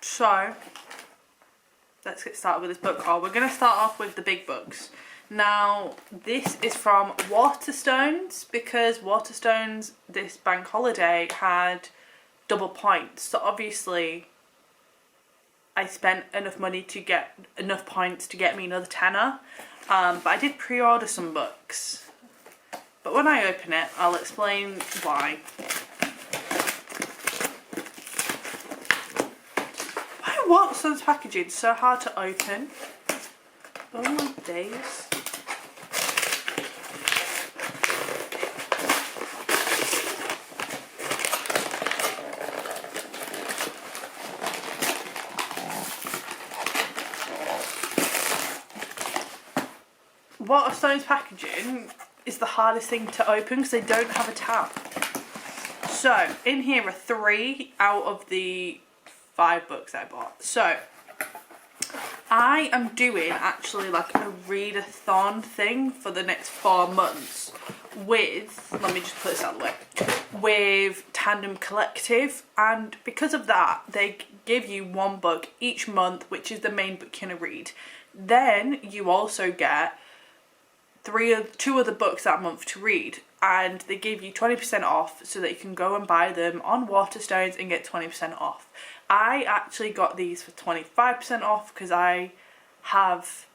So let's get started with this book haul. We're going to start off with the big books. Now, this is from Waterstones, because Waterstones this bank holiday had double points. So obviously I spent enough money to get enough points to get me another tenner. But I did pre-order some books. But when I open it, I'll explain why. Why are Waterstones packaging so hard to open? Oh my days. Waterstones packaging is the hardest thing to open because they don't have a tab. So in here are 3 out of the 5 books I bought. So I am doing actually like a readathon thing for the next 4 months with, let me just put this out of the way, with Tandem Collective, and because of that they give you 1 book each month, which is the main book you're gonna read. Then you also get 2 other books that month to read, and they give you 20% off so that you can go and buy them on Waterstones and get 20% off. I actually got these for 25% off because I have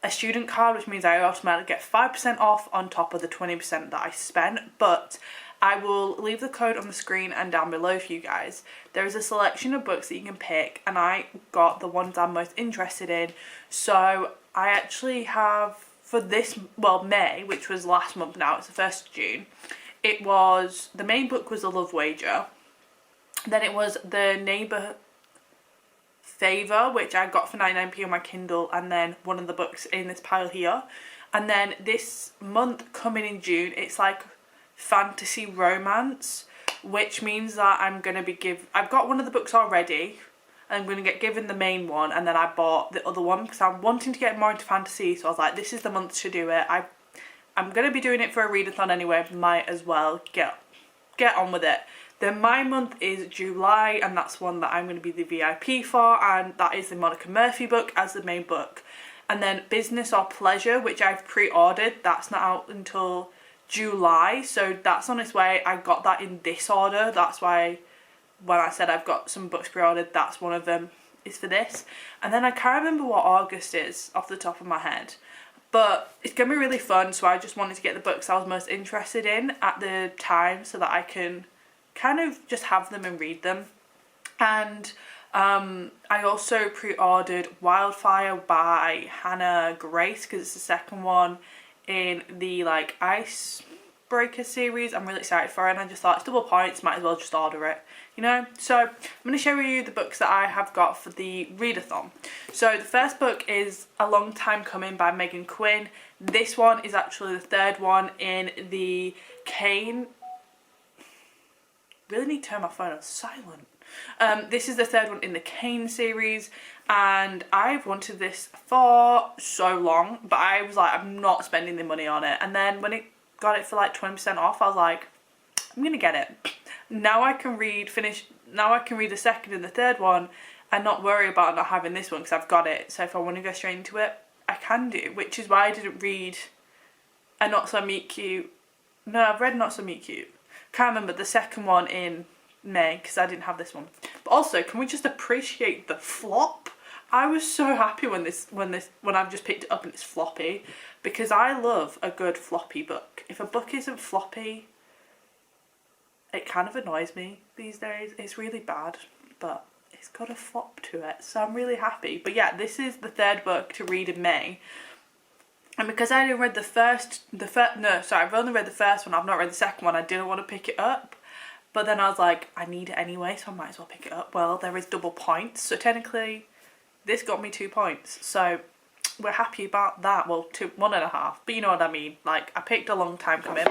a student card, which means I automatically get 5% off on top of the 20% that I spent. But I will leave the code on the screen and down below for you guys. There is a selection of books that you can pick, and I got the ones I'm most interested in. So I actually have, for this, well, May, which was last month now, it's the 1st of June, it was, the main book was The Love Wager. Then it was The Neighbour Favour, which I got for 99p on my Kindle, and then one of the books in this pile here. And then this month coming in June, it's like fantasy romance, which means that I'm going to be I've got one of the books already. I'm going to get given the main one, and then I bought the other one because I'm wanting to get more into fantasy, so I was like, this is the month to do it. I'm going to be doing it for a readathon anyway, might as well get on with it. Then my month is July, and that's one that I'm going to be the VIP for, and that is the Monica Murphy book as the main book. And then Business or Pleasure, which I've pre-ordered, that's not out until July, so that's on its way. I got that in this order, that's why when I said I've got some books pre-ordered, that's one of them is for this. And then I can't remember what August is off the top of my head, but it's going to be really fun, so I just wanted to get the books I was most interested in at the time so that I can kind of just have them and read them. And I also pre-ordered Wildfire by Hannah Grace because it's the second one in the like Icebreaker series. I'm really excited for it, and I just thought it's double points, might as well just order it, you know. So I'm going to show you the books that I have got for the readathon. So the first book is A Long Time Coming by Megan Quinn. This one is actually the 3rd one in the Canon. Really need to turn my phone on silent. This is the 3rd one in the Canon series, and I've wanted this for so long, but I was like, I'm not spending the money on it. And then when it got it for like 20% off, I was like, I'm gonna get it. Now I can read the 2nd and the 3rd one and not worry about not having this one because I've got it. So if I want to go straight into it, I can do, which is why I didn't read A Not So Meet Cute. No, I've read Not So Meet Cute. Can't remember the 2nd one in May because I didn't have this one. But also, can we just appreciate the flop? I was so happy when I've just picked it up and it's floppy, because I love a good floppy book. If a book isn't floppy, it kind of annoys me these days. It's really bad, but it's got a flop to it, so I'm really happy. But yeah, this is the 3rd book to read in May. And because I didn't read I've only read the 1st one, I've not read the 2nd one, I didn't want to pick it up. But then I was like, I need it anyway, so I might as well pick it up. Well, there is double points, so technically this got me 2 points. So we're happy about that. Well, 1.5, but you know what I mean. Like, I picked A Long Time Coming.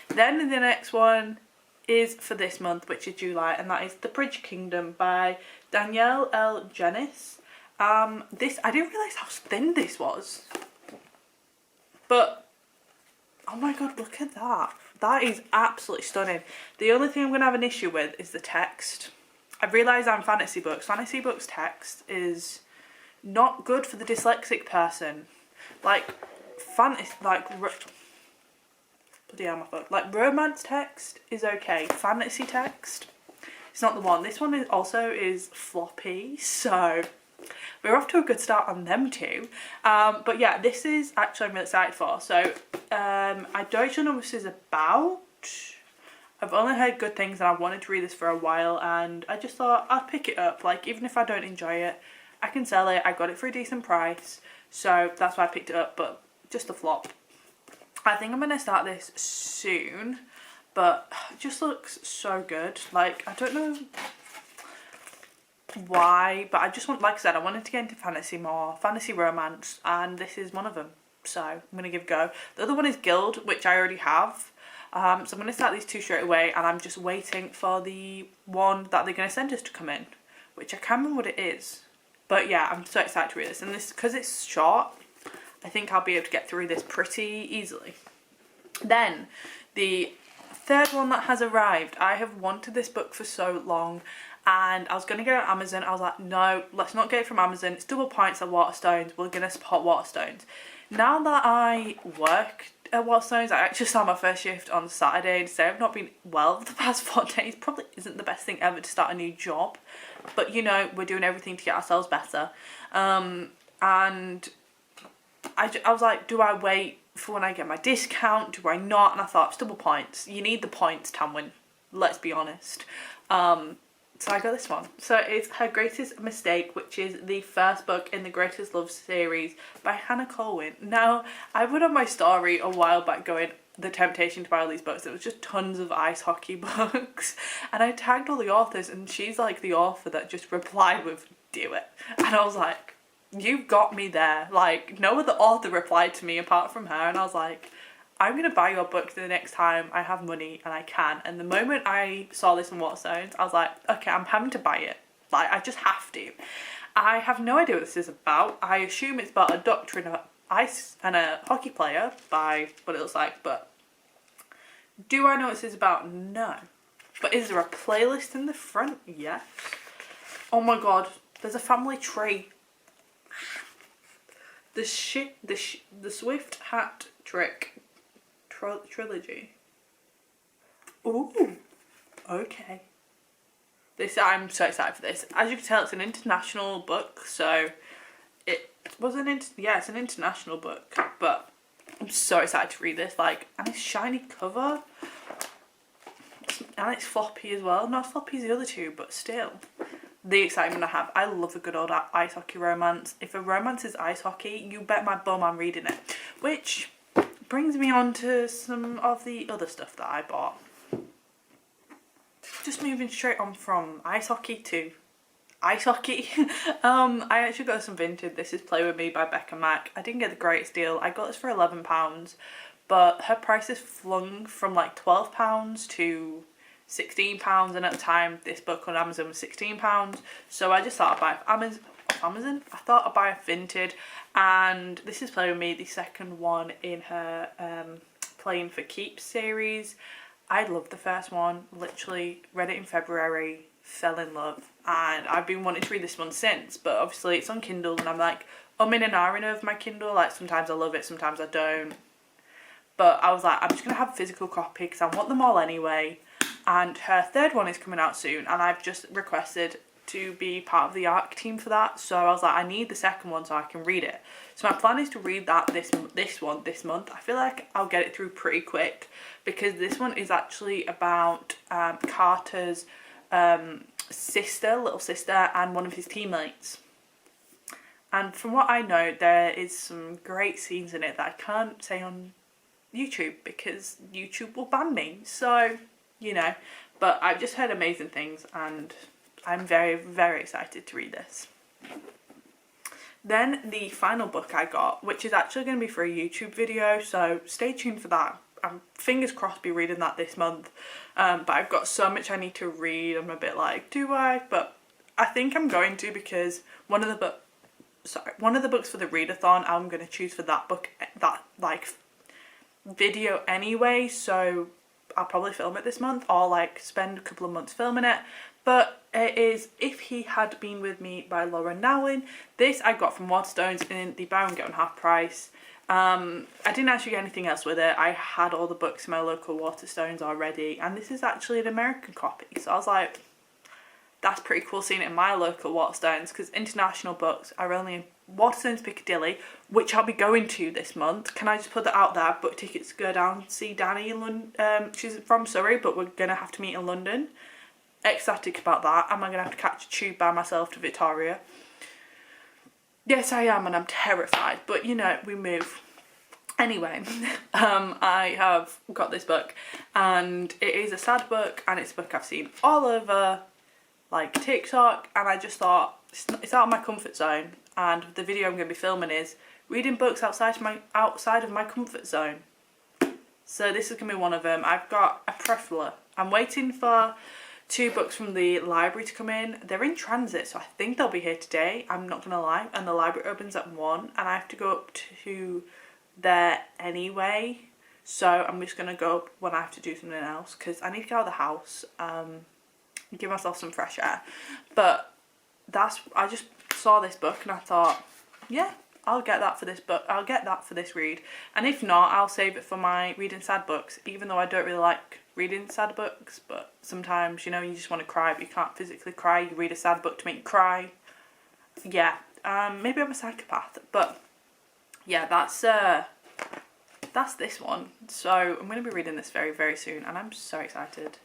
Then the next one is for this month, which is July, and that is The Bridge Kingdom by Danielle L. Jennings. This, I didn't realise how thin this was. But, oh my god, look at that. That is absolutely stunning. The only thing I'm going to have an issue with is the text. I realise fantasy books text is not good for the dyslexic person. Like, fantasy, like, bloody hell, my foot. Like, romance text is okay. Fantasy text, it's not the one. This one is floppy, so we're off to a good start on them too. But yeah, this is actually I'm really excited for. So I don't know what this is about. I've only heard good things and I wanted to read this for a while, and I just thought I'd pick it up. Like, even if I don't enjoy it, I can sell it. I got it for a decent price, so that's why I picked it up, but just a flop. I think I'm going to start this soon, but it just looks so good. Like, I don't know why, but I just want, like I said, I wanted to get into fantasy more, fantasy romance, and this is one of them, so I'm going to give it a go. The other one is Guild, which I already have. So I'm going to start these two straight away, and I'm just waiting for the one that they're going to send us to come in, which I can't remember what it is. But yeah, I'm so excited to read this. And this, because it's short, I think I'll be able to get through this pretty easily. Then, the third one that has arrived. I have wanted this book for so long, and I was going to get it on Amazon. I was like, no, let's not get it from Amazon. It's double points at Waterstones. We're going to support Waterstones. Now that I work at Waterstones, I actually started my first shift on Saturday, so I've not been well for the past 4 days. Probably isn't the best thing ever to start a new job, but you know, we're doing everything to get ourselves better. And I was like, do I wait for when I get my discount? Do I not? And I thought, it's double points. You need the points, Tanwen. Let's be honest. So I got this one. So it's Her Greatest Mistake, which is the first book in the Greatest Love series by Hannah Colwyn. Now, I put on my story a while back going, the temptation to buy all these books. It was just tons of ice hockey books. And I tagged all the authors, and she's like the author that just replied with, do it. And I was like, you've got me there. Like, no other author replied to me apart from her. And I was like, I'm going to buy your book the next time I have money and I can. And the moment I saw this on Waterstones, I was like, okay, I'm having to buy it. Like, I just have to. I have no idea what this is about. I assume it's about a doctor and ice and a hockey player by what it looks like, but do I know what this is about? No. But is there a playlist in the front? Yes. Oh my god, there's a family tree. The Swift Hat Trilogy. Ooh, okay. I'm so excited for this. As you can tell, it's an international book, so it's an international book, but I'm so excited to read this. Like, and it's shiny cover, and it's floppy as well. Not as floppy as the other two, but still. The excitement I have. I love a good old ice hockey romance. If a romance is ice hockey, you bet my bum I'm reading it. Which brings me on to some of the other stuff that I bought. Just moving straight on from ice hockey to ice hockey. I actually got some vintage. This is Play With Me by Becca Mac. I didn't get the greatest deal. I got this for £11, but her prices flung from like £12 to £16, and at the time this book on Amazon was £16, so I just thought I'd buy it off Amazon. I thought I'd buy a vintage, and this is Play With Me, the second one in her Playing for Keeps series. I loved the first one, literally read it in February, fell in love, and I've been wanting to read this one since, but obviously it's on Kindle, and I'm like, I'm in an ahhing of my Kindle. Like, sometimes I love it, sometimes I don't, but I was like, I'm just gonna have a physical copy because I want them all anyway. And her third one is coming out soon, and I've just requested to be part of the ARC team for that, so I was like, I need the second one so I can read it. So my plan is to read that this month. I feel like I'll get it through pretty quick, because this one is actually about Carter's little sister, and one of his teammates. And from what I know, there is some great scenes in it that I can't say on YouTube because YouTube will ban me, so you know, but I've just heard amazing things, and I'm very, very excited to read this. Then the final book I got, which is actually going to be for a YouTube video, so stay tuned for that. I'm fingers crossed be reading that this month, but I've got so much I need to read. I'm a bit like, do I? But I think I'm going to, because one of the books for the readathon I'm going to choose for that book, that like video anyway, so I'll probably film it this month, or like spend a couple of months filming it. But it is If He Had Been With Me by Laura Nowin. This I got from Waterstones in the buy one get one half price. I didn't actually get anything else with it. I had all the books in my local Waterstones already, and this is actually an American copy, so I was like, that's pretty cool seeing it in my local Waterstones, because international books are only in Waterstones Piccadilly, which I'll be going to this month. Can I just put that out there? Book tickets to go down and see Danny in London. She's from Surrey, but we're gonna have to meet in London. Ecstatic about that. Am I gonna have to catch a tube by myself to Victoria? Yes, I am, and I'm terrified, but you know, we move. Anyway, I have got this book, and it is a sad book, and it's a book I've seen all over like TikTok, and I just thought it's out of my comfort zone, and the video I'm going to be filming is reading books outside of my comfort zone. So this is going to be one of them. I've got a preface. I'm waiting for 2 books from the library to come in. They're in transit, so I think they'll be here today, I'm not gonna lie, and the library opens at 1 and I have to go up to there anyway, so I'm just gonna go up when I have to do something else, because I need to get out of the house, give myself some fresh air. But I just saw this book and I thought, yeah, I'll get that for this book. I'll get that for this read, and if not, I'll save it for my reading sad books, even though I don't really like reading sad books. But sometimes, you know, you just want to cry but you can't physically cry. You read a sad book to make you cry. Yeah, maybe I'm a psychopath, but yeah, that's this one. So I'm going to be reading this very, very soon, and I'm so excited.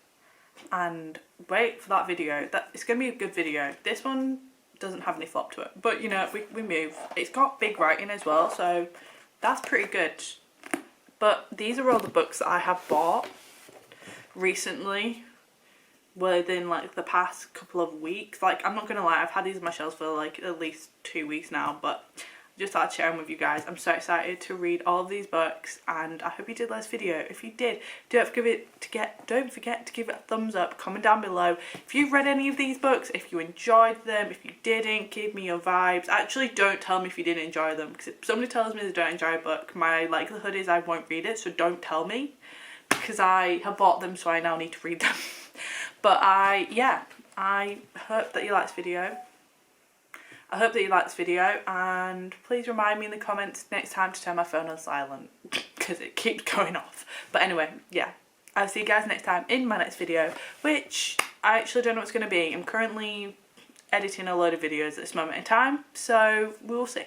And wait for that video. It's going to be a good video. This one doesn't have any flop to it, but you know, we move. It's got big writing as well, so that's pretty good. But these are all the books that I have bought recently within like the past couple of weeks. Like, I'm not gonna lie, I've had these on my shelves for like at least 2 weeks now, but I just thought I'd share them with you guys. I'm so excited to read all of these books, and I hope you did like this video. If you did, don't forget to give it a thumbs up. Comment down below if you've read any of these books, if you enjoyed them. If you didn't, give me your vibes. Actually, don't tell me if you didn't enjoy them, because if somebody tells me they don't enjoy a book, my likelihood is I won't read it, so don't tell me, because I have bought them, so I now need to read them. But I hope that you like this video. I hope that you like this video, and please remind me in the comments next time to turn my phone on silent, because it keeps going off. But anyway, yeah, I'll see you guys next time in my next video, which I actually don't know what's going to be. I'm currently editing a load of videos at this moment in time, so we will see.